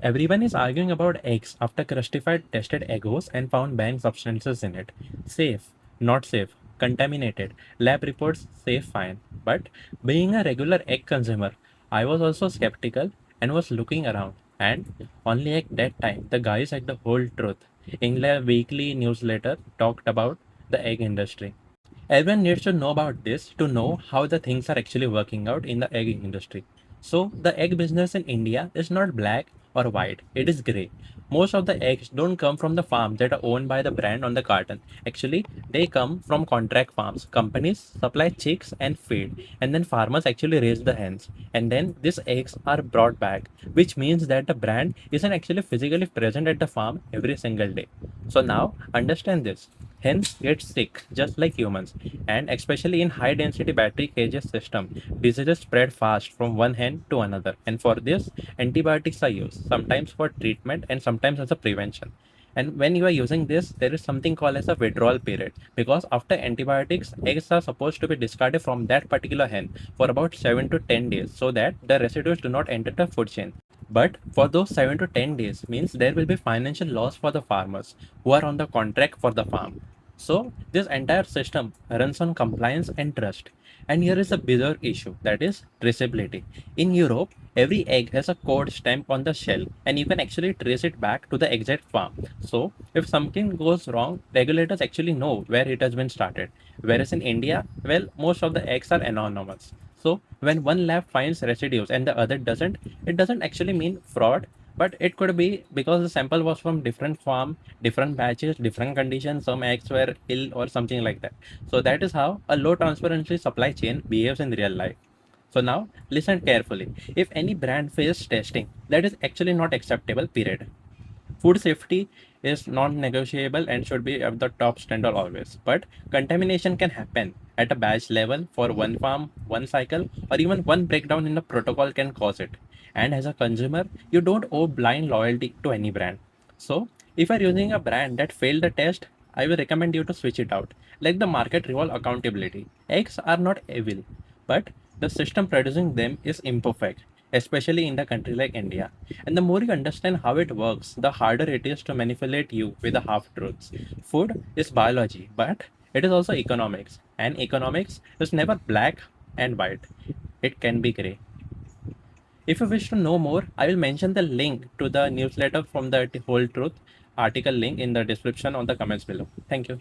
Everyone is arguing about eggs after Trustified tested Eggoz and found banned substances in it. Safe, not safe, contaminated. Lab reports say fine. But being a regular egg consumer, I was also skeptical and was looking around. And only at that time, the guys at the whole truth in their weekly newsletter talked about the egg industry. Everyone needs to know about this to know how the things are actually working out in the egg industry. So, the egg business in India is not black or white, it is grey. Most of the eggs don't come from the farms that are owned by the brand on the carton. Actually, they come from contract farms. Companies supply chicks and feed, and then farmers actually raise the hens. And then these eggs are brought back, which means that the brand isn't actually physically present at the farm every single day. So, now understand this. Hens get sick just like humans, and especially in high density battery cages system, diseases spread fast from one hen to another. And for this, antibiotics are used, sometimes for treatment and sometimes as a prevention. And when you are using this, there is something called as a withdrawal period, because after antibiotics, eggs are supposed to be discarded from that particular hen for about 7 to 10 days so that the residues do not enter the food chain. But for those 7 to 10 days means there will be financial loss for the farmers who are on the contract for the farm. So this entire system runs on compliance and trust. And here is a bigger issue, that is traceability. In Europe, every egg has a code stamp on the shell and you can actually trace it back to the exact farm. So if something goes wrong, regulators actually know where it has been started. Whereas in India, well, most of the eggs are anonymous. So when one lab finds residues and the other doesn't, it doesn't actually mean fraud, but it could be because the sample was from different farm, different batches, different conditions. Some eggs were ill or something like that. So that is how a low transparency supply chain behaves in real life. So now listen carefully. If any brand fails testing, that is actually not acceptable, period. Food safety is non-negotiable and should be at the top standard always. But contamination can happen at a batch level for one farm, one cycle, or even one breakdown in the protocol can cause it. And as a consumer, you don't owe blind loyalty to any brand. So if you're using a brand that failed the test, I will recommend you to switch it out. Let the market revolve accountability. Eggs are not evil, but the system producing them is imperfect, especially in the country like India. And the more you understand how it works, the harder it is to manipulate you with the half truths. Food is biology, but it is also economics. And economics is never black and white, it can be gray. If you wish to know more, I will mention the link to the newsletter from the Whole Truth article link in the description or the comments below. Thank you.